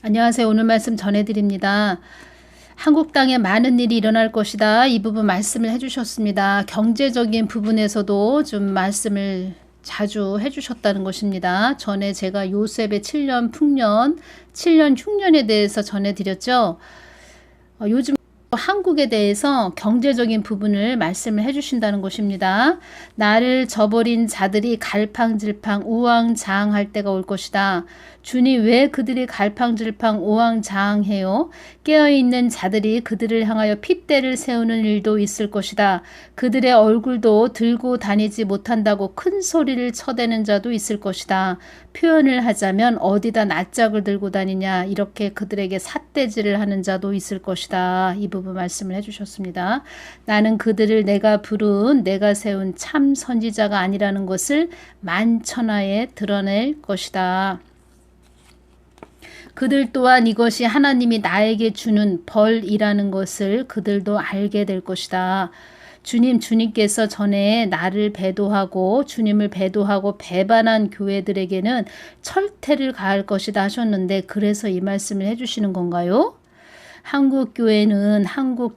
안녕하세요. 오늘 말씀 전해드립니다. 한국 땅에 많은 일이 일어날 것이다. 이 부분 말씀을 해주셨습니다. 경제적인 부분에서도 좀 말씀을 자주 해주셨다는 것입니다. 전에 제가 요셉의 7년 풍년, 7년 흉년에 대해서 전해드렸죠. 요즘 한국에 대해서 경제적인 부분을 말씀을 해주신다는 것입니다. 나를 저버린 자들이 갈팡질팡 우왕좌왕할 때가 올 것이다. 주님, 왜 그들이 갈팡질팡 우왕좌왕해요? 깨어있는 자들이 그들을 향하여 핏대를 세우는 일도 있을 것이다. 그들의 얼굴도 들고 다니지 못한다고 큰 소리를 쳐대는 자도 있을 것이다. 표현을 하자면 어디다 낯짝을 들고 다니냐, 이렇게 그들에게 삿대질을 하는 자도 있을 것이다. 이 부분 말씀을 해주셨습니다. 나는 그들을 내가 부른, 내가 세운 참 선지자가 아니라는 것을 만천하에 드러낼 것이다. 그들 또한 이것이 하나님이 나에게 주는 벌이라는 것을 그들도 알게 될 것이다. 주님께서 전에 나를 배도하고 주님을 배도하고 배반한 교회들에게는 철퇴를 가할 것이다 하셨는데, 그래서 이 말씀을 해주시는 건가요? 한국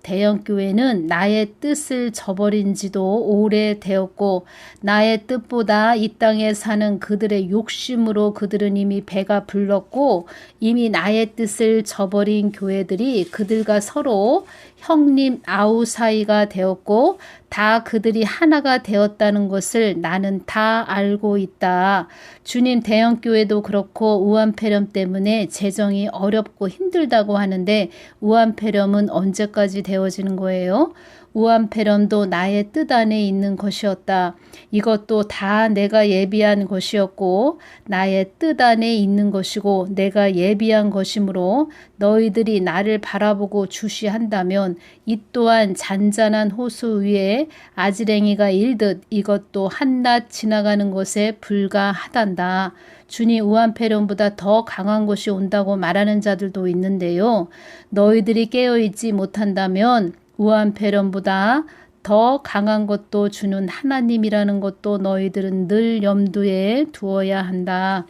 대형 교회는 나의 뜻을 저버린 지도 오래되었고, 나의 뜻보다 이 땅에 사는 그들의 욕심으로 그들은 이미 배가 불렀고, 이미 나의 뜻을 저버린 교회들이 그들과 서로 형님 아우 사이가 되었고, 다 그들이 하나가 되었다는 것을 나는 다 알고 있다. 주님, 대형교회도 그렇고 우한폐렴 때문에 재정이 어렵고 힘들다고 하는데, 우한폐렴은 언제까지 되어지는 거예요? 우한폐렴도 나의 뜻 안에 있는 것이었다. 이것도 다 내가 예비한 것이었고 나의 뜻 안에 있는 것이고 내가 예비한 것이므로 너희들이 나를 바라보고 주시한다면 이 또한 잔잔한 호수 위에 아지랭이가 일듯 이것도 한낱 지나가는 것에 불과하단다. 주님, 우한폐렴보다 더 강한 것이 온다고 말하는 자들도 있는데요. 너희들이 깨어있지 못한다면 우한폐렴보다 더 강한 것도 주는 하나님이라는 것도 너희들은 늘 염두에 두어야 한다.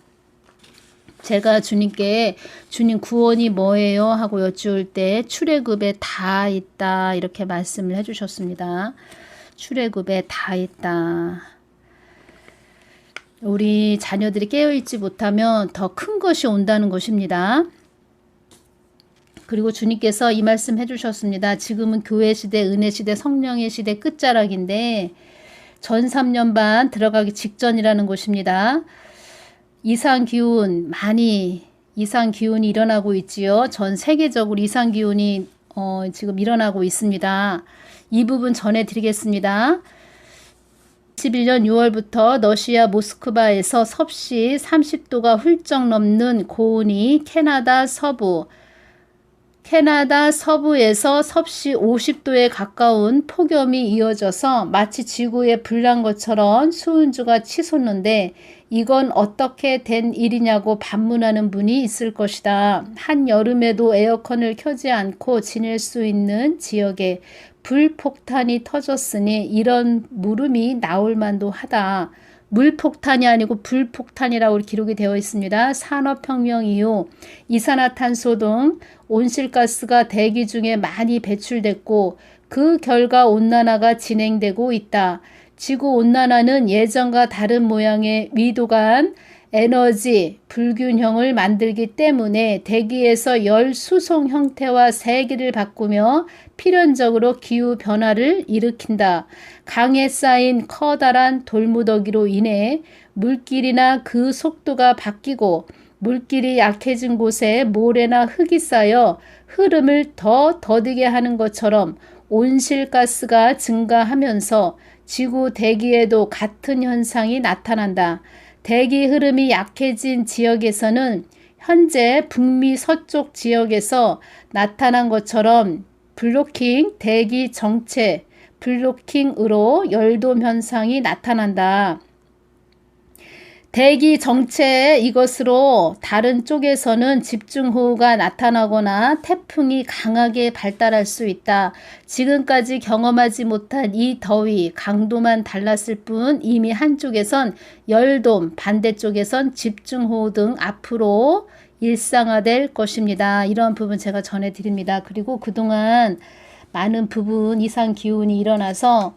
제가 주님께 주님 구원이 뭐예요? 하고 여쭈을 때 출애굽에 다 있다, 이렇게 말씀을 해주셨습니다. 출애굽에 다 있다. 우리 자녀들이 깨어있지 못하면 더 큰 것이 온다는 것입니다. 그리고 주님께서 이 말씀 해주셨습니다. 지금은 교회 시대, 은혜 시대, 성령의 시대 끝자락인데 전 3년 반 들어가기 직전이라는 것입니다. 이상기운이 일어나고 있지요. 전 세계적으로 이상기운이 지금 일어나고 있습니다. 이 부분 전해드리겠습니다. 2021년 6월부터 러시아 모스크바에서 섭씨 30도가 훌쩍 넘는 고온이 캐나다 서부에서 섭씨 50도에 가까운 폭염이 이어져서 마치 지구에 불난 것처럼 수은주가 치솟는데, 이건 어떻게 된 일이냐고 반문하는 분이 있을 것이다. 한여름에도 에어컨을 켜지 않고 지낼 수 있는 지역에 불폭탄이 터졌으니 이런 물음이 나올 만도 하다. 물폭탄이 아니고 불폭탄이라고 기록이 되어 있습니다. 산업혁명 이후 이산화탄소 등 온실가스가 대기 중에 많이 배출됐고 그 결과 온난화가 진행되고 있다. 지구온난화는 예전과 다른 모양의 위도간 에너지 불균형을 만들기 때문에 대기에서 열 수송 형태와 세기를 바꾸며 필연적으로 기후변화를 일으킨다. 강에 쌓인 커다란 돌무더기로 인해 물길이나 그 속도가 바뀌고 물길이 약해진 곳에 모래나 흙이 쌓여 흐름을 더 더디게 하는 것처럼 온실가스가 증가하면서 지구 대기에도 같은 현상이 나타난다. 대기 흐름이 약해진 지역에서는 현재 북미 서쪽 지역에서 나타난 것처럼 대기 정체 블로킹으로 열돔 현상이 나타난다. 대기 정체 이것으로 다른 쪽에서는 집중호우가 나타나거나 태풍이 강하게 발달할 수 있다. 지금까지 경험하지 못한 이 더위 강도만 달랐을 뿐 이미 한쪽에선 열돔, 반대쪽에선 집중호우 등 앞으로 일상화될 것입니다. 이런 부분 제가 전해드립니다. 그리고 그동안 많은 부분 이상 기온이 일어나서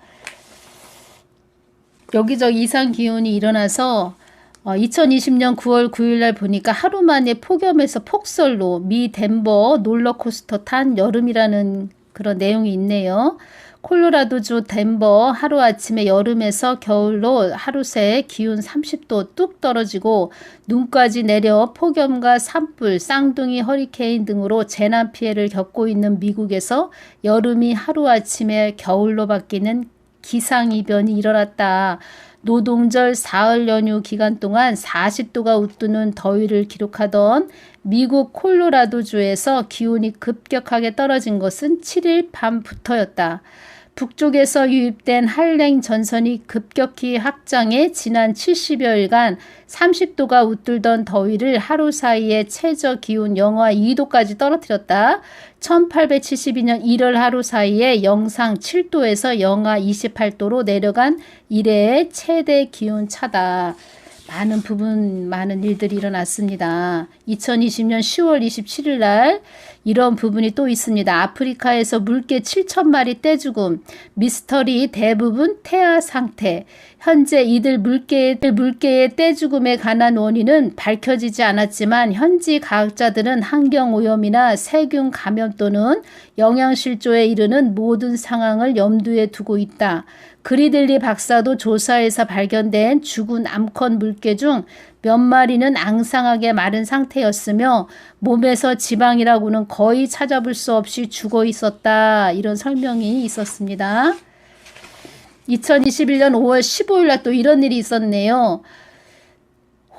여기저기 이상 기온이 일어나서 2020년 9월 9일 날 보니까 하루 만에 폭염에서 폭설로 미 덴버 롤러코스터 탄 여름이라는 그런 내용이 있네요. 콜로라도주 덴버 하루아침에 여름에서 겨울로 하루 새 기온 30도 뚝 떨어지고 눈까지 내려 폭염과 산불, 쌍둥이 허리케인 등으로 재난 피해를 겪고 있는 미국에서 여름이 하루아침에 겨울로 바뀌는 기상이변이 일어났다. 노동절 사흘 연휴 기간 동안 40도가 웃도는 더위를 기록하던 미국 콜로라도주에서 기온이 급격하게 떨어진 것은 7일 밤부터였다. 북쪽에서 유입된 한랭 전선이 급격히 확장해 지난 70여일간 30도가 웃돌던 더위를 하루 사이에 최저 기온 영하 2도까지 떨어뜨렸다. 1872년 1월 하루 사이에 영상 7도에서 영하 28도로 내려간 이래의 최대 기온 차다. 많은 일들이 일어났습니다. 2020년 10월 27일 날 이런 부분이 또 있습니다. 아프리카에서 물개 7,000마리 떼죽음, 미스터리 대부분 태아 상태. 현재 이들 물개의 떼죽음에 관한 원인은 밝혀지지 않았지만 현지 과학자들은 환경오염이나 세균 감염 또는 영양실조에 이르는 모든 상황을 염두에 두고 있다. 그리들리 박사도 조사에서 발견된 죽은 암컷 물개 중 몇 마리는 앙상하게 마른 상태였으며 몸에서 지방이라고는 거의 찾아볼 수 없이 죽어 있었다. 이런 설명이 있었습니다. 2021년 5월 15일 날 또 이런 일이 있었네요.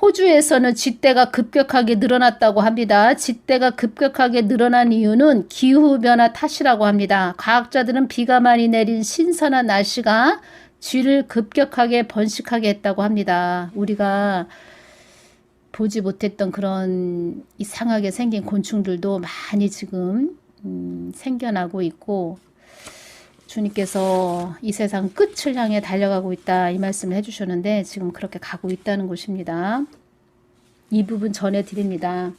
호주에서는 쥐떼가 급격하게 늘어났다고 합니다. 쥐떼가 급격하게 늘어난 이유는 기후변화 탓이라고 합니다. 과학자들은 비가 많이 내린 신선한 날씨가 쥐를 급격하게 번식하게 했다고 합니다. 우리가 보지 못했던 그런 이상하게 생긴 곤충들도 많이 지금 생겨나고 있고 주님께서 이 세상 끝을 향해 달려가고 있다 이 말씀을 해주셨는데 지금 그렇게 가고 있다는 것입니다. 이 부분 전해드립니다.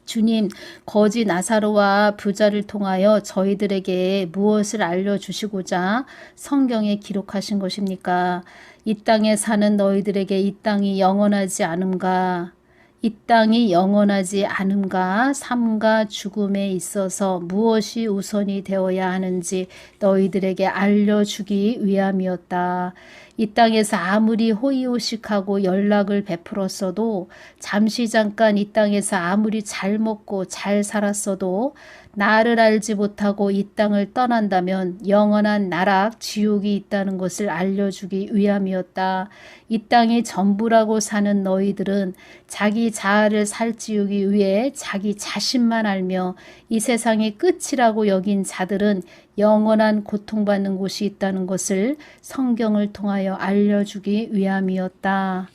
주님, 거지 나사로와 부자를 통하여 저희들에게 무엇을 알려주시고자 성경에 기록하신 것입니까? 이 땅에 사는 너희들에게 이 땅이 영원하지 않음과 이 땅이 영원하지 않음과 삶과 죽음에 있어서 무엇이 우선이 되어야 하는지 너희들에게 알려주기 위함이었다. 이 땅에서 아무리 호의호식하고 연락을 베풀었어도 잠시 잠깐 이 땅에서 아무리 잘 먹고 잘 살았어도 나를 알지 못하고 이 땅을 떠난다면 영원한 나락 지옥이 있다는 것을 알려주기 위함이었다. 이 땅이 전부라고 사는 너희들은 자기 자아를 살찌우기 위해 자기 자신만 알며 이 세상이 끝이라고 여긴 자들은 영원한 고통받는 곳이 있다는 것을 성경을 통하여 알려주기 위함이었다.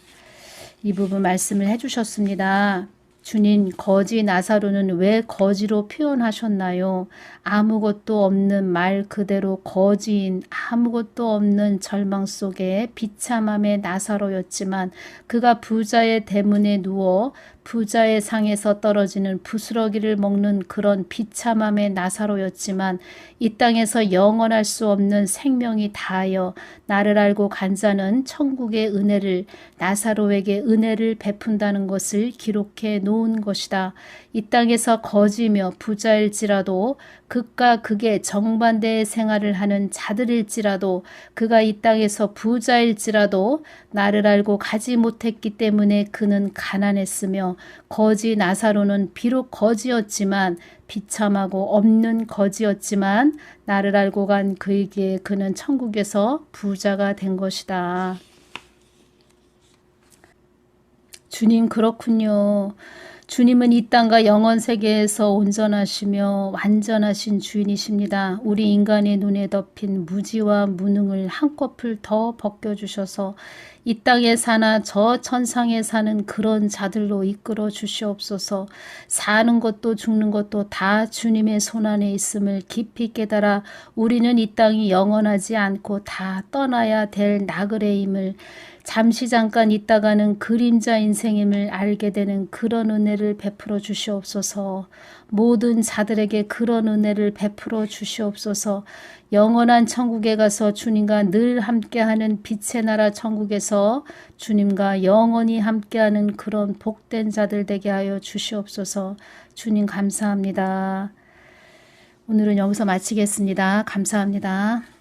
이 부분 말씀을 해주셨습니다. 주님, 거지 나사로는 왜 거지로 표현하셨나요? 아무것도 없는 말 그대로 거지인 아무것도 없는 절망 속에 비참함의 나사로였지만 그가 부자의 대문에 누워 부자의 상에서 떨어지는 부스러기를 먹는 그런 비참함의 나사로였지만 이 땅에서 영원할 수 없는 생명이 다하여 나를 알고 간 자는 천국의 은혜를 나사로에게 은혜를 베푼다는 것을 기록해 놓은 것이다. 이 땅에서 거지며 부자일지라도 극과 극의 정반대의 생활을 하는 자들일지라도 그가 이 땅에서 부자일지라도 나를 알고 가지 못했기 때문에 그는 가난했으며 거지 나사로는 비록 거지였지만 비참하고 없는 거지였지만 나를 알고 간 그에게 그는 천국에서 부자가 된 것이다. 주님, 그렇군요. 주님은 이 땅과 영원 세계에서 온전하시며 완전하신 주인이십니다. 우리 인간의 눈에 덮인 무지와 무능을 한꺼풀 더 벗겨주셔서 이 땅에 사나 저 천상에 사는 그런 자들로 이끌어 주시옵소서. 사는 것도 죽는 것도 다 주님의 손안에 있음을 깊이 깨달아 우리는 이 땅이 영원하지 않고 다 떠나야 될 나그네임을, 잠시 잠깐 있다가는 그림자 인생임을 알게 되는 그런 은혜를 베풀어 주시옵소서. 모든 자들에게 그런 은혜를 베풀어 주시옵소서. 영원한 천국에 가서 주님과 늘 함께하는 빛의 나라 천국에서 주님과 영원히 함께하는 그런 복된 자들 되게 하여 주시옵소서. 주님 감사합니다. 오늘은 여기서 마치겠습니다. 감사합니다.